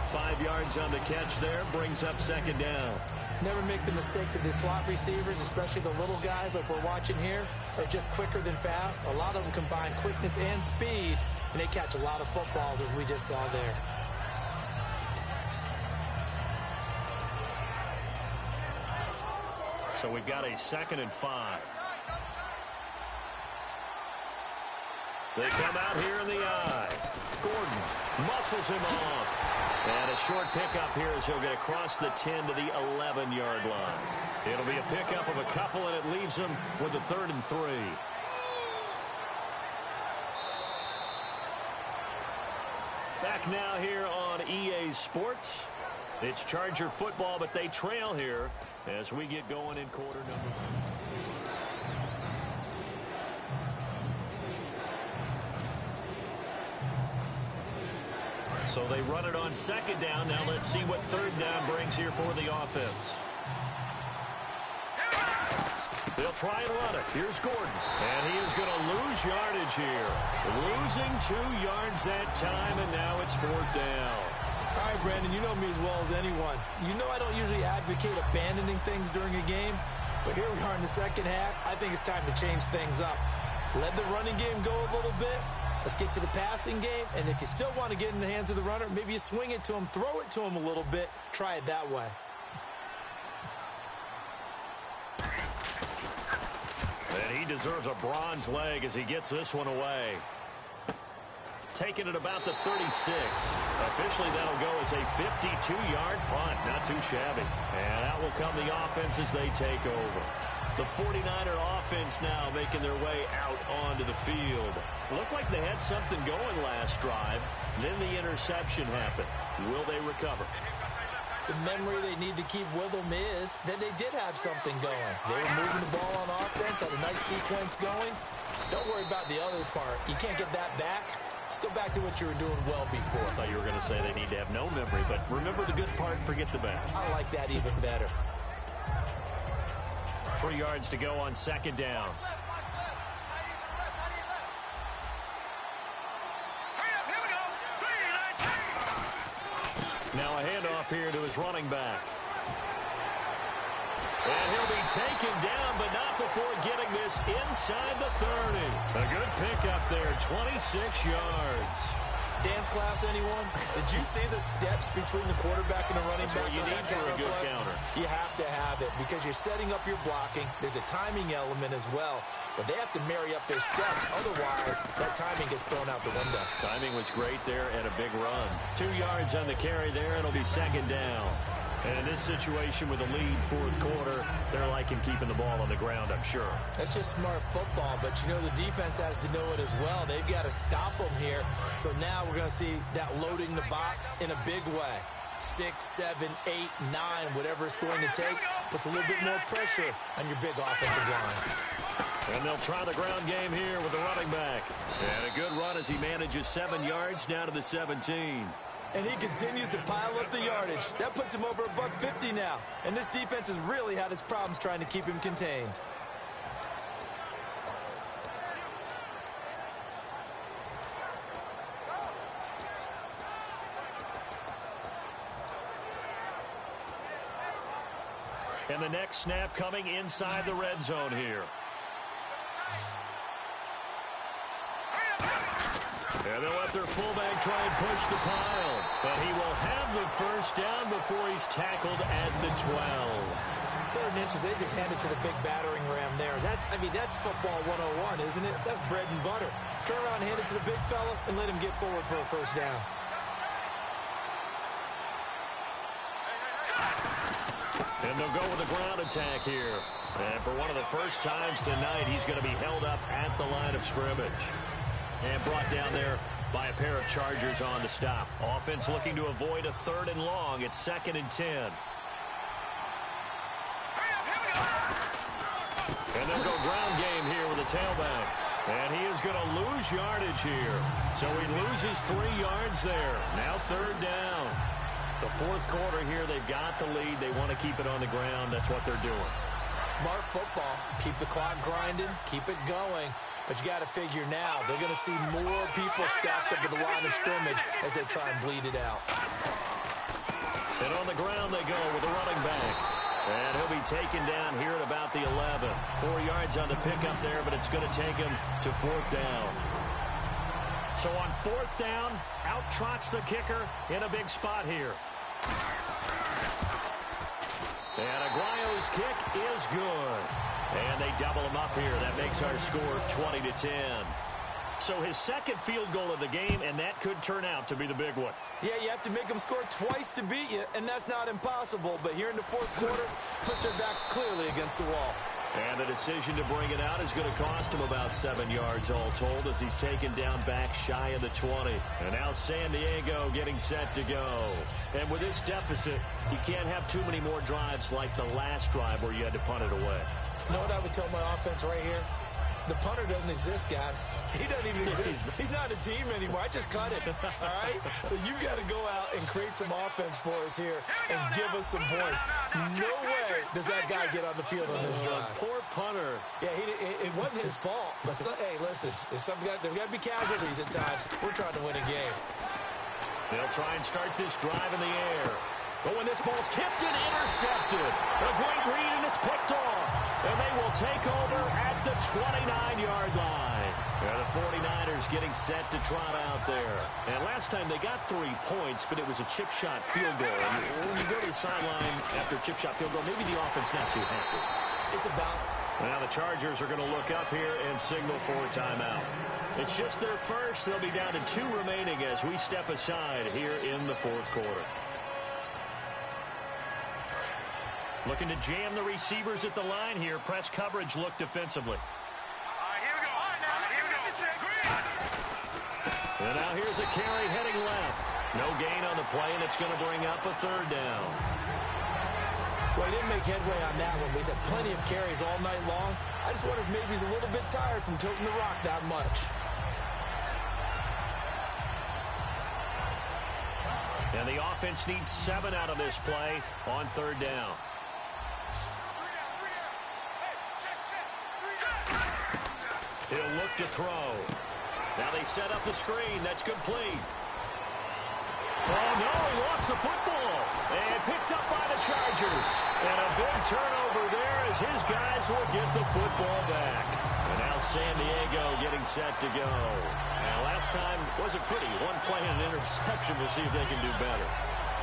5 yards on the catch there, brings up 2nd down. Never make the mistake that the slot receivers, especially the little guys like we're watching here, are just quicker than fast. A lot of them combine quickness and speed, and they catch a lot of footballs, as we just saw there. So we've got a 2nd and 5. They come out here in the eye. Gordon muscles him off. And a short pickup here as he'll get across the 10 to the 11-yard line. It'll be a pickup of a couple, and it leaves him with a 3rd and 3. Back now here on EA Sports. It's Charger football, but they trail here as we get going in quarter number 3. So they run it on 2nd down. Now let's see what 3rd down brings here for the offense. They'll try and run it. Here's Gordon. And he is going to lose yardage here. Losing 2 yards that time, and now it's 4th down. All right, Brandon, you know me as well as anyone. You know I don't usually advocate abandoning things during a game, but here we are in the second half. I think it's time to change things up. Let the running game go a little bit. Let's get to the passing game, and if you still want to get in the hands of the runner, maybe you swing it to him, throw it to him a little bit, try it that way. And he deserves a bronze leg as he gets this one away. Taking it about the 36. Officially, that'll go as a 52-yard punt. Not too shabby. And that will come the offense as they take over. The 49er offense now making their way out onto the field. Looked like they had something going last drive. Then the interception happened. Will they recover? The memory they need to keep with them is that they did have something going. They were moving the ball on offense, had a nice sequence going. Don't worry about the other part. You can't get that back. Let's go back to what you were doing well before. I thought you were going to say they need to have no memory, but remember the good part, forget the bad. I like that even better. 3 yards to go on second down. Now a handoff here to his running back. And he'll be taken down, but not before getting this inside the 30. A good pickup there, 26 yards. Dance class, anyone? Did you see the steps between the quarterback and the running back? That's what you need for a good counter. You have to have it because you're setting up your blocking. There's a timing element as well, but they have to marry up their steps. Otherwise, that timing gets thrown out the window. Timing was great there and a big run. 2 yards on the carry there. It'll be second down. And in this situation with a lead fourth quarter, they're liking keeping the ball on the ground, I'm sure. That's just smart football, but you know the defense has to know it as well. They've got to stop them here. So now we're going to see that loading the box in a big way. 6, 7, 8, 9, whatever it's going to take, puts a little bit more pressure on your big offensive line. And they'll try the ground game here with the running back. And a good run as he manages 7 yards down to the 17. And he continues to pile up the yardage. That puts him over $150 now. And this defense has really had its problems trying to keep him contained. And the next snap coming inside the red zone here. And they'll let their fullback try and push the pile. But he will have the first down before he's tackled at the 12. 3rd and inches, they just hand it to the big battering ram there. That's football 101, isn't it? That's bread and butter. Turn around, hand it to the big fella, and let him get forward for a first down. And they'll go with a ground attack here. And for one of the first times tonight, he's going to be held up at the line of scrimmage. And brought down there by a pair of Chargers on the stop. Offense looking to avoid a 3rd and long. It's 2nd and 10. And they'll go ground game here with a tailback. And he is going to lose yardage here. So he loses 3 yards there. Now 3rd down. The fourth quarter here, they've got the lead. They want to keep it on the ground. That's what they're doing. Smart football. Keep the clock grinding. Keep it going. But you got to figure now, they're going to see more people stacked up at the line of scrimmage as they try and bleed it out. And on the ground they go with the running back. And he'll be taken down here at about the 11. 4 yards on the pickup there, but it's going to take him to 4th down. So on 4th down, out trots the kicker in a big spot here. And Aguayo's kick is good. And they double him up here. That makes our score 20-10. So his 2nd field goal of the game, and that could turn out to be the big one. Yeah, you have to make them score twice to beat you, and that's not impossible. But here in the 4th quarter, push their backs clearly against the wall. And the decision to bring it out is going to cost him about 7 yards all told as he's taken down back shy of the 20. And now San Diego getting set to go. And with this deficit, you can't have too many more drives like the last drive where you had to punt it away. You know what I would tell my offense right here? The punter doesn't exist, guys. He doesn't even exist. He's not a team anymore. I just cut it, all right? So you've got to go out and create some offense for us here and give us some points. No way does that guy get on the field on this drive. Poor punter. Yeah, it wasn't his fault. But, hey, listen, there's got to be casualties at times. We're trying to win a game. They'll try and start this drive in the air. But when this ball's tipped and intercepted, a great read and it's picked off. And they will take over at the 29-yard line. And the 49ers getting set to trot out there. And last time they got 3 points, but it was a chip shot field goal. And when you go to the sideline after a chip shot field goal, maybe the offense not too happy. It's about... Now the Chargers are going to look up here and signal for a timeout. It's just their first. They'll be down to 2 remaining as we step aside here in the 4th quarter. Looking to jam the receivers at the line here. Press coverage look defensively. Here we go. Here we go. And now here's a carry heading left. No gain on the play, and it's going to bring up a third down. Well, he didn't make headway on that one, but he's had plenty of carries all night long. I just wonder if maybe he's a little bit tired from toting the rock that much. And the offense needs 7 out of this play on third down. He'll look to throw. Now they set up the screen. That's complete. Oh, no, he lost the football. And picked up by the Chargers. And a big turnover there as his guys will get the football back. And now San Diego getting set to go. Now, last time wasn't pretty. One play and an interception. We'll see if they can do better.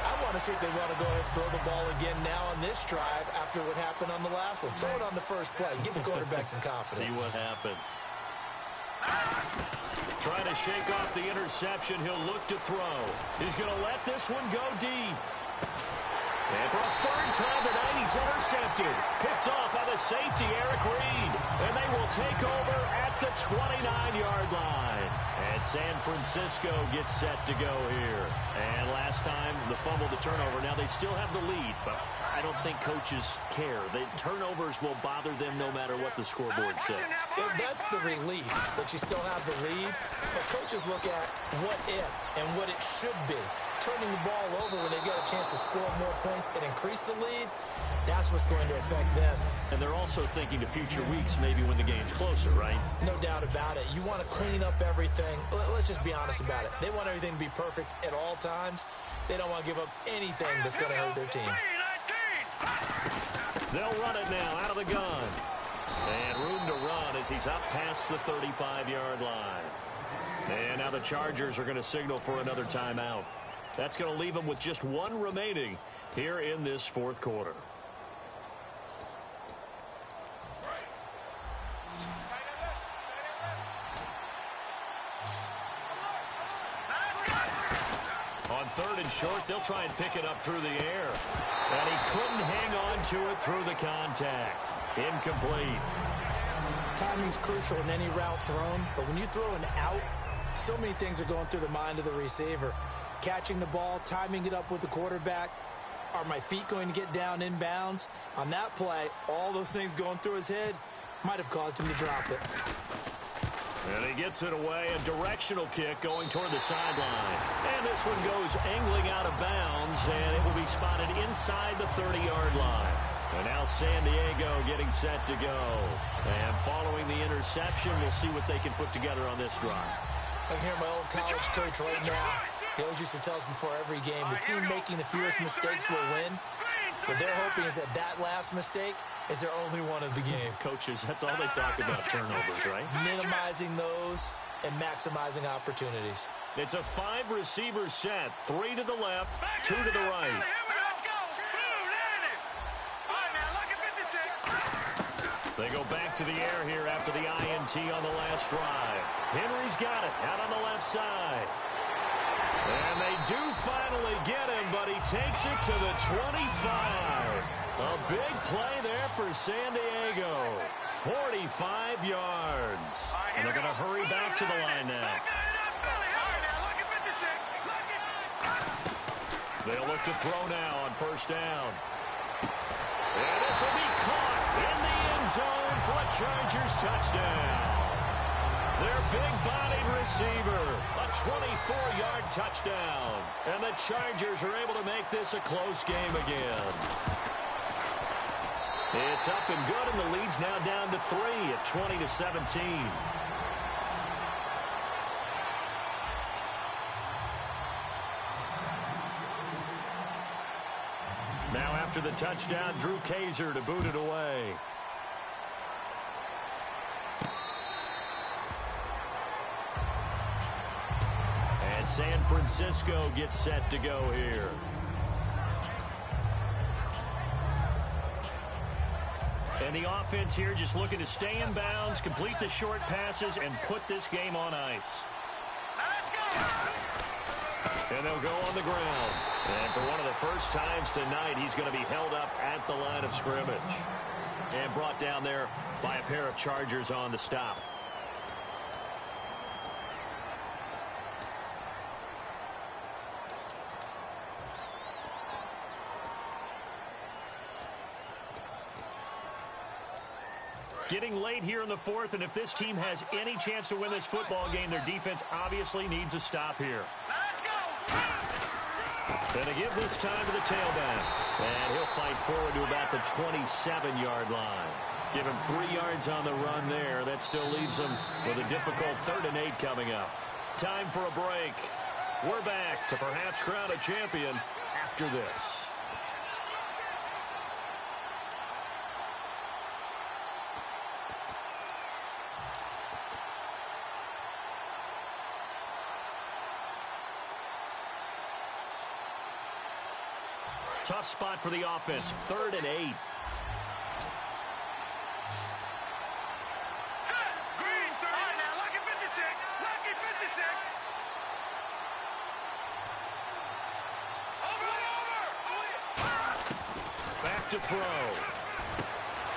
I want to see if they want to go ahead and throw the ball again now on this drive after what happened on the last one. Throw it on the first play. Give the quarterback some confidence. See what happens. Trying to shake off the interception. He'll look to throw. He's going to let this one go deep. And for a third time tonight, he's intercepted. Picked off by the safety, Eric Reed. And they will take over at the 29-yard line. And San Francisco gets set to go here. And last time, the fumble, the turnover. Now they still have the lead, but I don't think coaches care. The turnovers will bother them no matter what the scoreboard says. That's the relief, that you still have the lead. But coaches look at what if and what it should be. Turning the ball over when they get a chance to score more points and increase the lead, that's what's going to affect them. And they're also thinking to future weeks, maybe when the game's closer, right? No doubt about it. You want to clean up everything. Let's just be honest about it. They want everything to be perfect at all times. They don't want to give up anything that's going to hurt their team. They'll run it now out of the gun. And room to run as he's up past the 35-yard line. And now the Chargers are going to signal for another timeout. That's going to leave them with just one remaining here in this fourth quarter. On third and short, they'll try and pick it up through the air. And he couldn't hang on to it through the contact. Incomplete. Timing's crucial in any route thrown, but when you throw an out, so many things are going through the mind of the receiver. Catching the ball, timing it up with the quarterback. Are my feet going to get down in bounds? On that play, all those things going through his head might have caused him to drop it. And he gets it away, a directional kick going toward the sideline. And this one goes angling out of bounds, and it will be spotted inside the 30-yard line. And now San Diego getting set to go. And following the interception, we'll see what they can put together on this drive. I can hear my old college coach right now. He always used to tell us before every game, the team making the fewest mistakes will win. What they're hoping is that that last mistake is their only one of the game. Coaches, that's all they talk about, turnovers, right? Minimizing those and maximizing opportunities. It's a 5-receiver set. 3 to the left, 2 to the right. Let's go. All right, now, look at 56. They go back to the air here after the INT on the last drive. Henry's got it out on the left side. And they do finally get him, but he takes it to the 25. A big play there for San Diego. 45 yards. And they're going to hurry back to the line now. They'll look to throw now on first down. And this will be caught in the end zone for a Chargers touchdown. Their big-bodied receiver, a 24-yard touchdown. And the Chargers are able to make this a close game again. It's up and good, and the lead's now down to 3 at 20-17. Now after the touchdown, Drew Kaiser to boot it away. And San Francisco gets set to go here. And the offense here just looking to stay in bounds, complete the short passes, and put this game on ice. Let's go. And they'll go on the ground. And for one of the first times tonight, he's going to be held up at the line of scrimmage. And brought down there by a pair of Chargers on the stop. Getting late here in the fourth, and if this team has any chance to win this football game, their defense obviously needs a stop here. Let's go! Gonna give this time to the tailback. And he'll fight forward to about the 27-yard line. Give him 3 yards on the run there. That still leaves him with a difficult 3rd and 8 coming up. Time for a break. We're back to perhaps crown a champion after this. Tough spot for the offense. 3rd and 8. Set! Green 30. All right, now, lucky 56. Lucky 56. Over. Back to throw.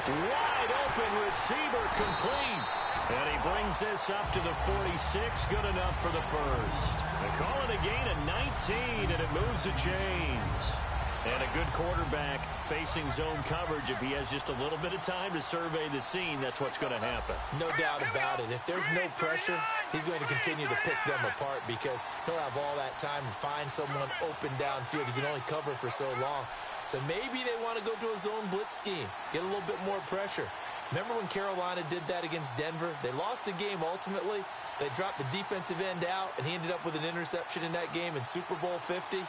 Wide open receiver complete. And he brings this up to the 46. Good enough for the first. They call it a gain of 19, and it moves the chains. And a good quarterback facing zone coverage. If he has just a little bit of time to survey the scene, that's what's going to happen. No doubt about it. If there's no pressure, he's going to continue to pick them apart because he'll have all that time to find someone open downfield. He can only cover for so long. So maybe they want to go to a zone blitz scheme, get a little bit more pressure. Remember when Carolina did that against Denver? They lost the game ultimately. They dropped the defensive end out, and he ended up with an interception in that game in Super Bowl 50.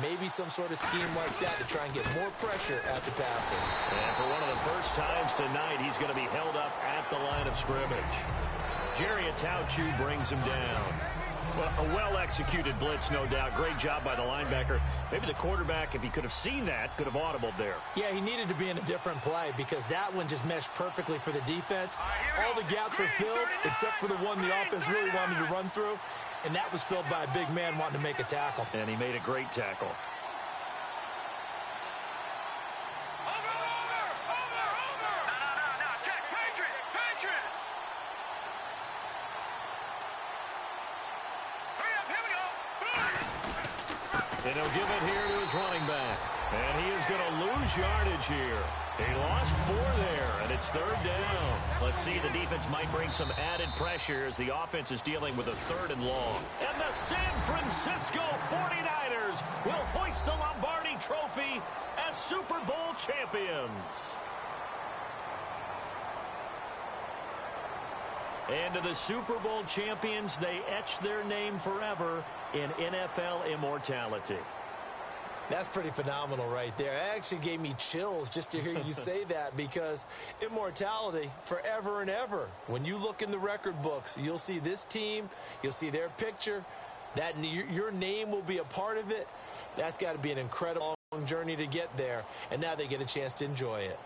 Maybe some sort of scheme like that to try and get more pressure at the passer. And for one of the first times tonight, he's going to be held up at the line of scrimmage. Jerry Atauchu brings him down. Well, a well-executed blitz, no doubt. Great job by the linebacker. Maybe the quarterback, if he could have seen that, could have audibled there. Yeah, he needed to be in a different play because that one just meshed perfectly for the defense. All the gaps were filled except for the one the offense really wanted to run through. And that was filled by a big man wanting to make a tackle. And he made a great tackle. Over. No. Check. Patriot. Hurry up. Here we go. And he'll give it here to his running back. And he is going to lose yardage here. He lost 4 there, and it's 3rd down. Let's see, the defense might bring some added pressure as the offense is dealing with a 3rd and long. And the San Francisco 49ers will hoist the Lombardi Trophy as Super Bowl champions. And to the Super Bowl champions, they etch their name forever in NFL immortality. That's pretty phenomenal right there. It actually gave me chills just to hear you say that because immortality forever and ever. When you look in the record books, you'll see this team, you'll see their picture, that your name will be a part of it. That's got to be an incredible long journey to get there, and now they get a chance to enjoy it.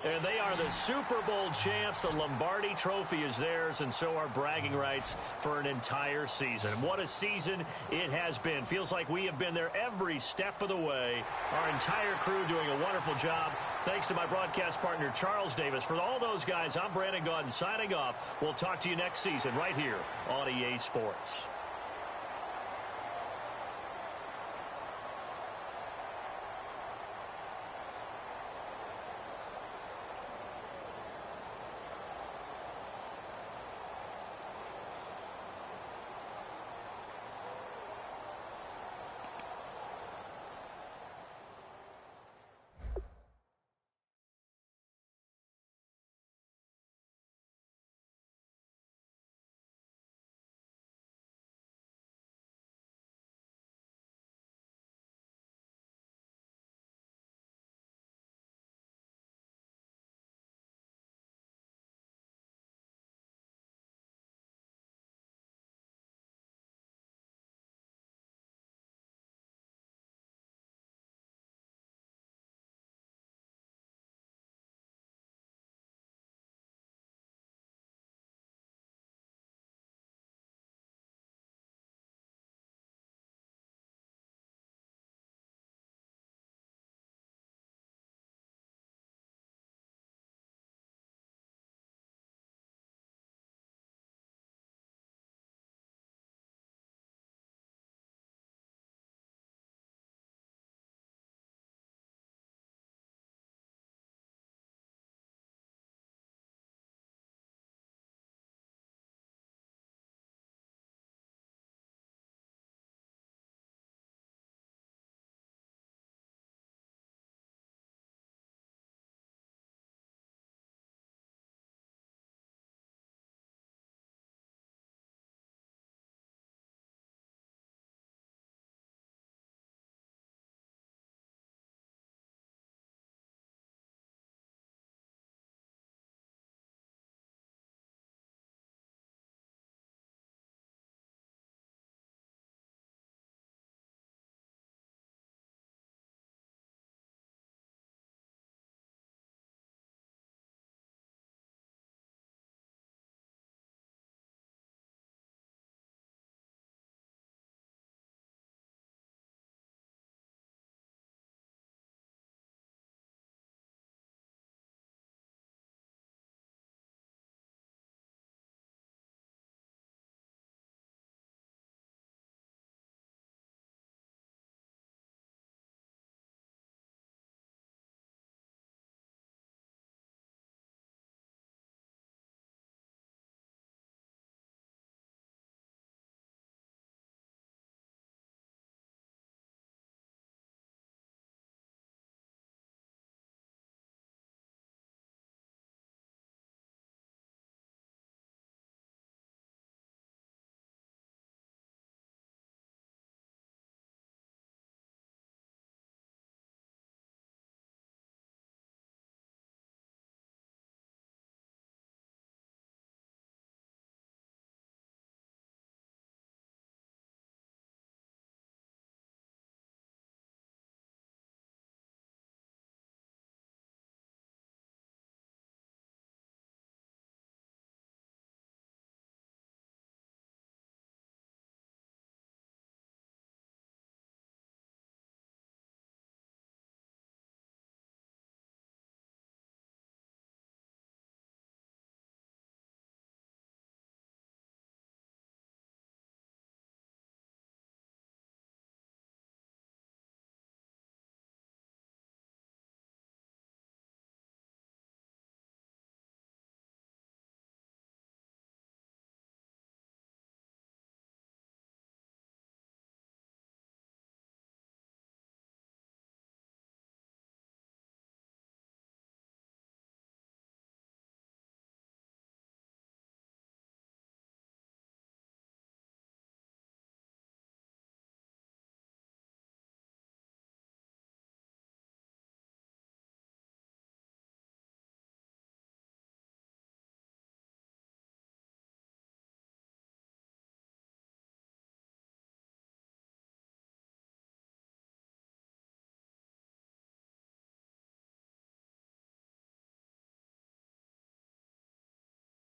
And they are the Super Bowl champs. The Lombardi Trophy is theirs, and so are bragging rights for an entire season. What a season it has been. Feels like we have been there every step of the way. Our entire crew doing a wonderful job. Thanks to my broadcast partner, Charles Davis. For all those guys, I'm Brandon Gaudin signing off. We'll talk to you next season right here on EA Sports.